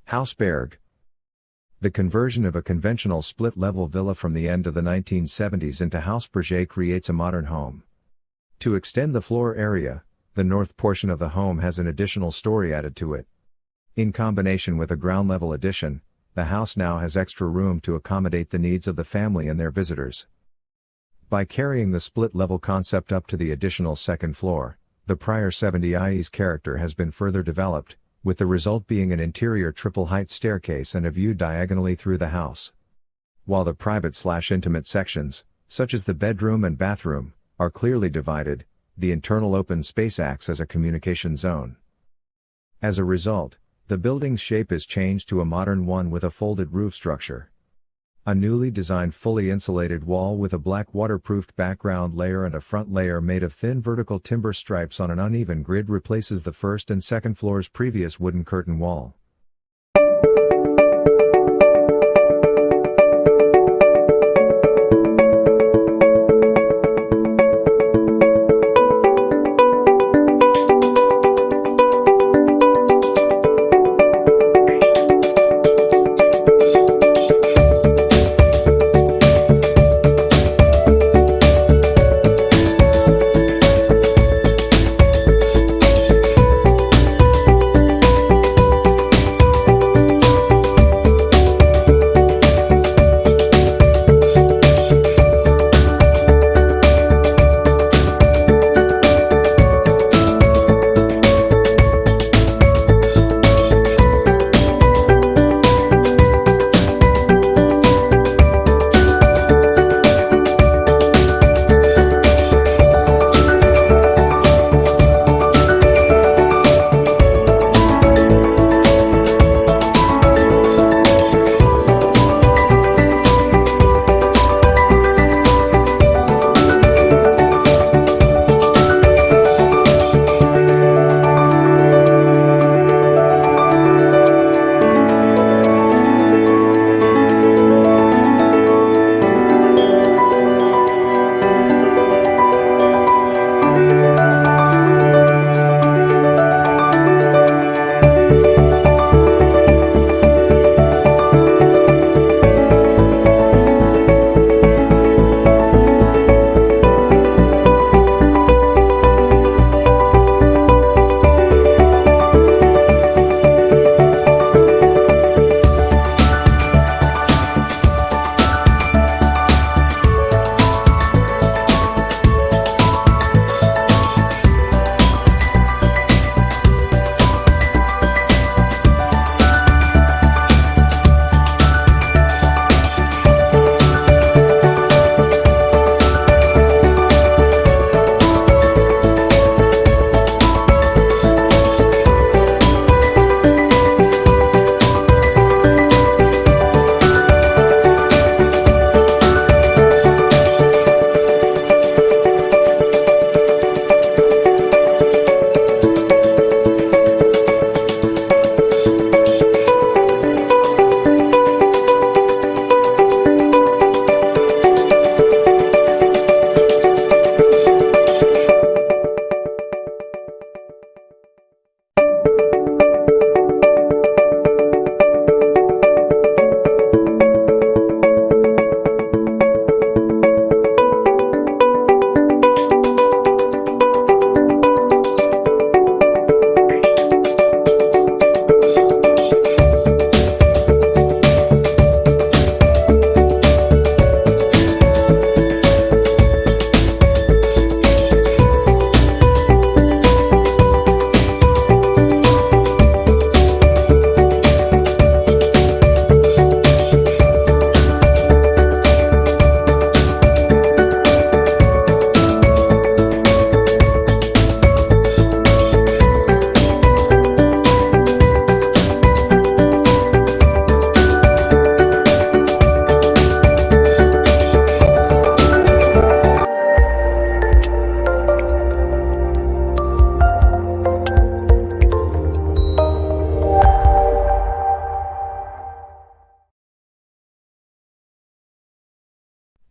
Haus Berge. The conversion of a conventional split-level villa from the end of the 1970s into House Bergé creates a modern home. To extend the floor area, the north portion of the home has an additional story added to it. In combination with a ground-level addition, the house now has extra room to accommodate the needs of the family and their visitors. By carrying the split-level concept up to the additional second floor, the prior 70s character has been further developed, with the result being an interior triple-height staircase and a view diagonally through the house. While the private/intimate sections, such as the bedroom and bathroom, are clearly divided, the internal open space acts as a communication zone. As a result, the building's shape is changed to a modern one with a folded roof structure. A newly designed fully insulated wall with a black waterproofed background layer and a front layer made of thin vertical timber stripes on an uneven grid replaces the first and second floor's previous wooden curtain wall.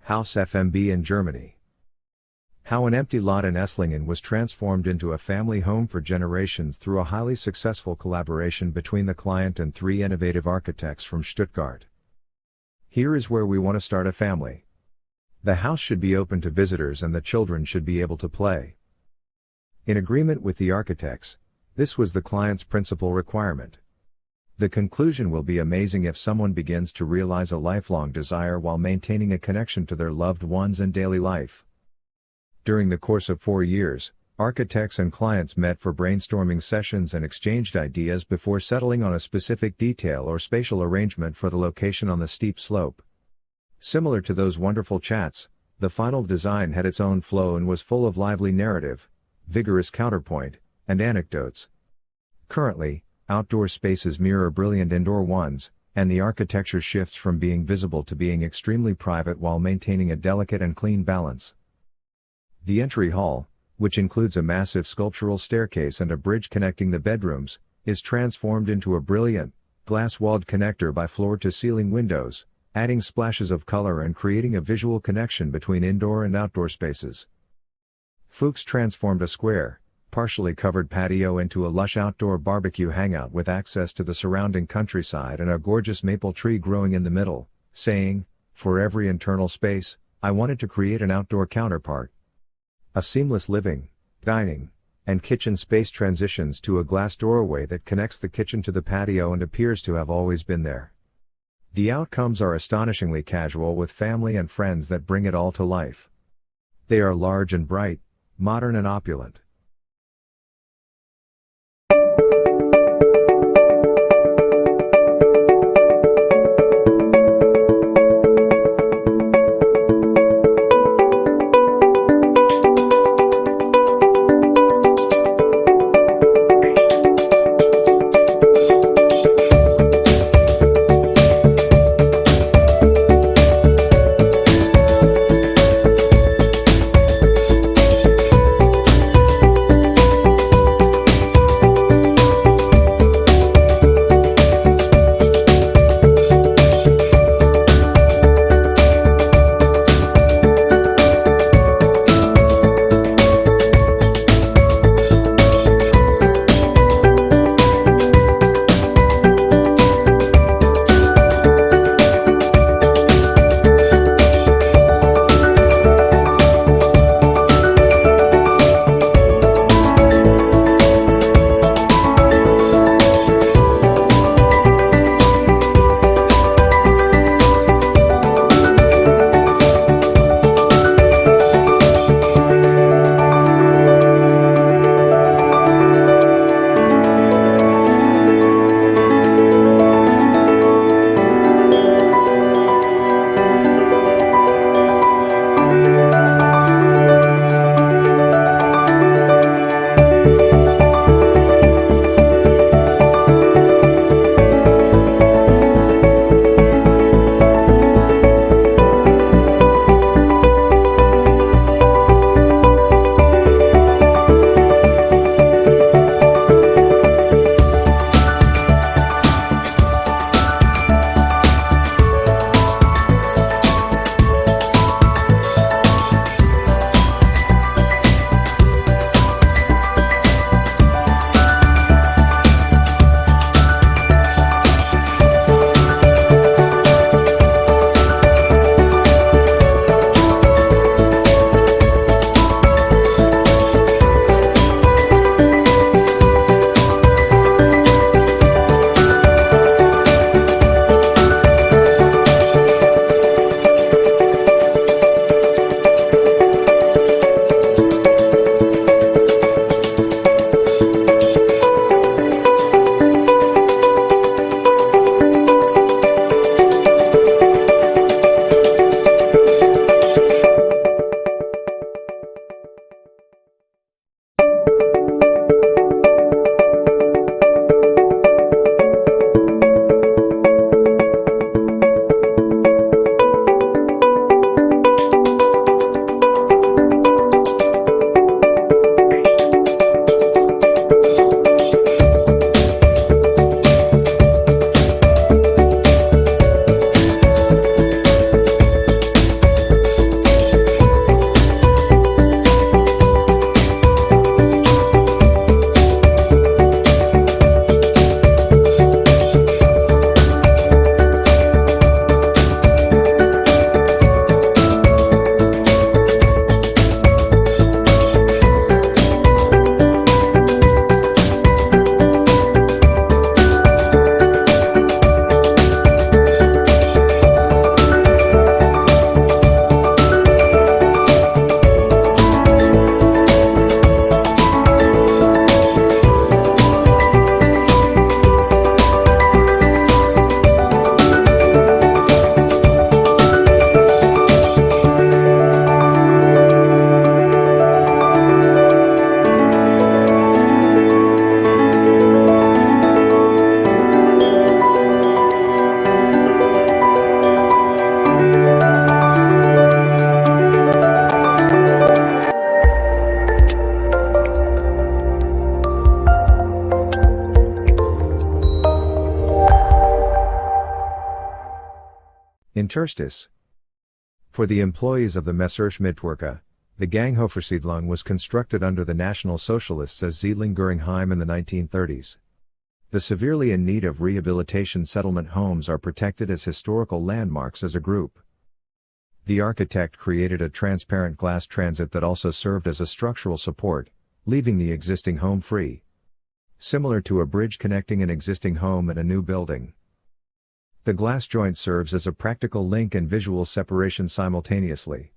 Haus FMB in Germany. How an empty lot in Esslingen was transformed into a family home for generations through a highly successful collaboration between the client and 3 innovative architects from Stuttgart. Here is where we want to start a family. The house should be open to visitors and the children should be able to play. In agreement with the architects, this was the client's principal requirement. The conclusion will be amazing if someone begins to realize a lifelong desire while maintaining a connection to their loved ones and daily life. During the course of 4 years, architects and clients met for brainstorming sessions and exchanged ideas before settling on a specific detail or spatial arrangement for the location on the steep slope. Similar to those wonderful chats, the final design had its own flow and was full of lively narrative, vigorous counterpoint, and anecdotes. Currently, outdoor spaces mirror brilliant indoor ones, and the architecture shifts from being visible to being extremely private while maintaining a delicate and clean balance. The entry hall, which includes a massive sculptural staircase and a bridge connecting the bedrooms, is transformed into a brilliant, glass-walled connector by floor-to-ceiling windows, adding splashes of color and creating a visual connection between indoor and outdoor spaces. Fuchs transformed a square, partially covered patio into a lush outdoor barbecue hangout with access to the surrounding countryside and a gorgeous maple tree growing in the middle, saying, "For every internal space, I wanted to create an outdoor counterpart." A seamless living, dining, and kitchen space transitions to a glass doorway that connects the kitchen to the patio and appears to have always been there. The outcomes are astonishingly casual with family and friends that bring it all to life. They are large and bright, modern and opulent. Interstice. For the employees of the Messerschmittwerke, the Ganghofersiedlung was constructed under the National Socialists as Siedlung-Göringheim in the 1930s. The severely in need of rehabilitation settlement homes are protected as historical landmarks as a group. The architect created a transparent glass transit that also served as a structural support, leaving the existing home free. Similar to a bridge connecting an existing home and a new building. The glass joint serves as a practical link and visual separation simultaneously.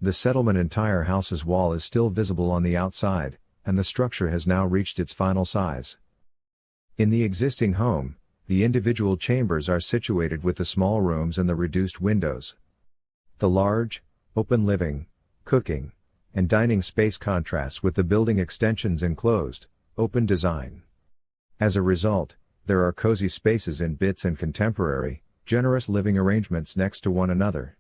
The settlement entire house's wall is still visible on the outside, and the structure has now reached its final size. In the existing home, the individual chambers are situated with the small rooms and the reduced windows. The large, open living, cooking, and dining space contrasts with the building extension's enclosed, open design. As a result, there are cozy spaces in bits and contemporary, generous living arrangements next to one another.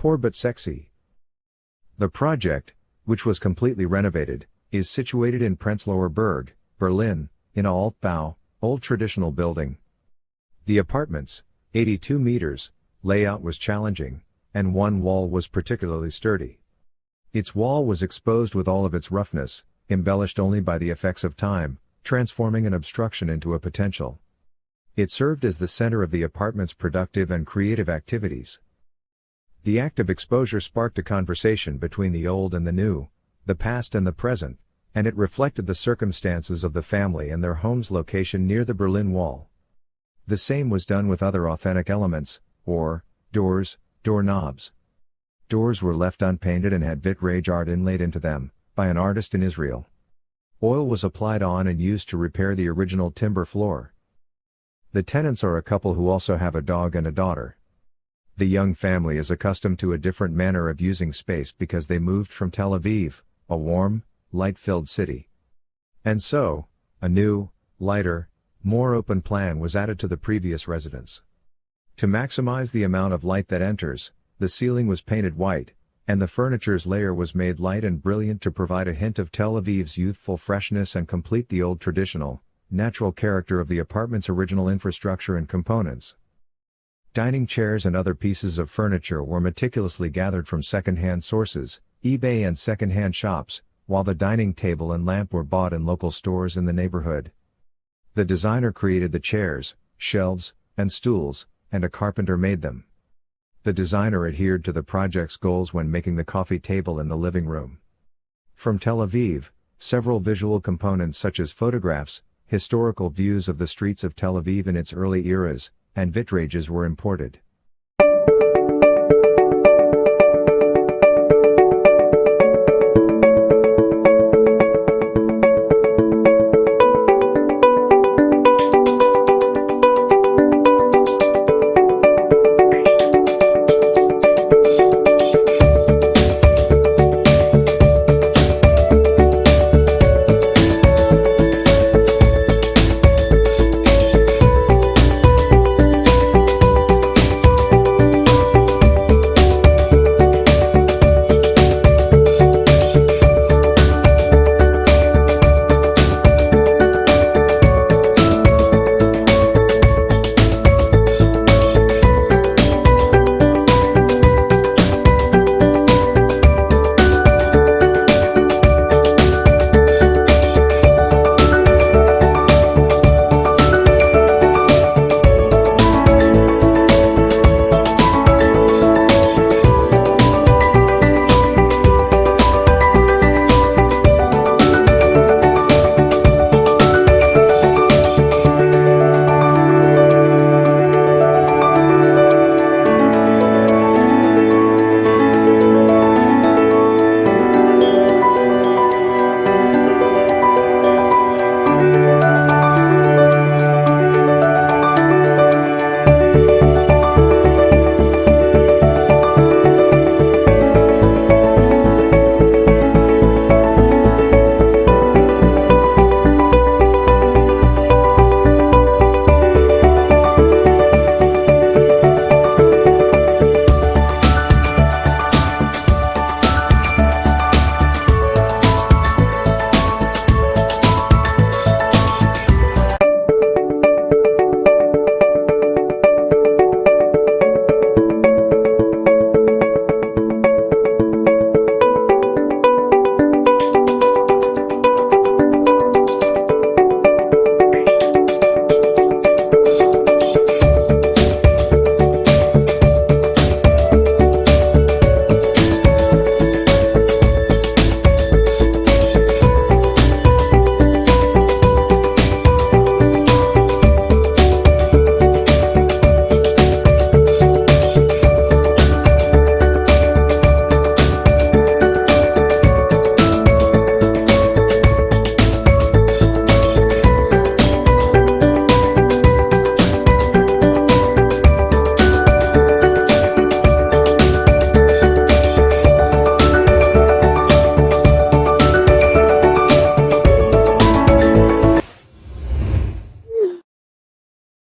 Poor but sexy. The project, which was completely renovated, is situated in Prenzlauer Berg, Berlin, in a Altbau, old traditional building. The apartment's 82 meters layout was challenging, and one wall was particularly sturdy. Its wall was exposed with all of its roughness, embellished only by the effects of time, transforming an obstruction into a potential. It served as the center of the apartment's productive and creative activities. The act of exposure sparked a conversation between the old and the new, the past and the present, and it reflected the circumstances of the family and their home's location near the Berlin Wall. The same was done with other authentic elements, or doors, doorknobs. Doors were left unpainted and had vitrage art inlaid into them, by an artist in Israel. Oil was applied on and used to repair the original timber floor. The tenants are a couple who also have a dog and a daughter. The young family is accustomed to a different manner of using space because they moved from Tel Aviv, a warm, light-filled city. And so, a new, lighter, more open plan was added to the previous residence. To maximize the amount of light that enters, the ceiling was painted white, and the furniture's layer was made light and brilliant to provide a hint of Tel Aviv's youthful freshness and complete the old traditional, natural character of the apartment's original infrastructure and components. Dining chairs and other pieces of furniture were meticulously gathered from second-hand sources, eBay and second-hand shops, while the dining table and lamp were bought in local stores in the neighborhood. The designer created the chairs, shelves, and stools, and a carpenter made them. The designer adhered to the project's goals when making the coffee table in the living room. From Tel Aviv, several visual components such as photographs, historical views of the streets of Tel Aviv in its early eras, and vitrages were imported.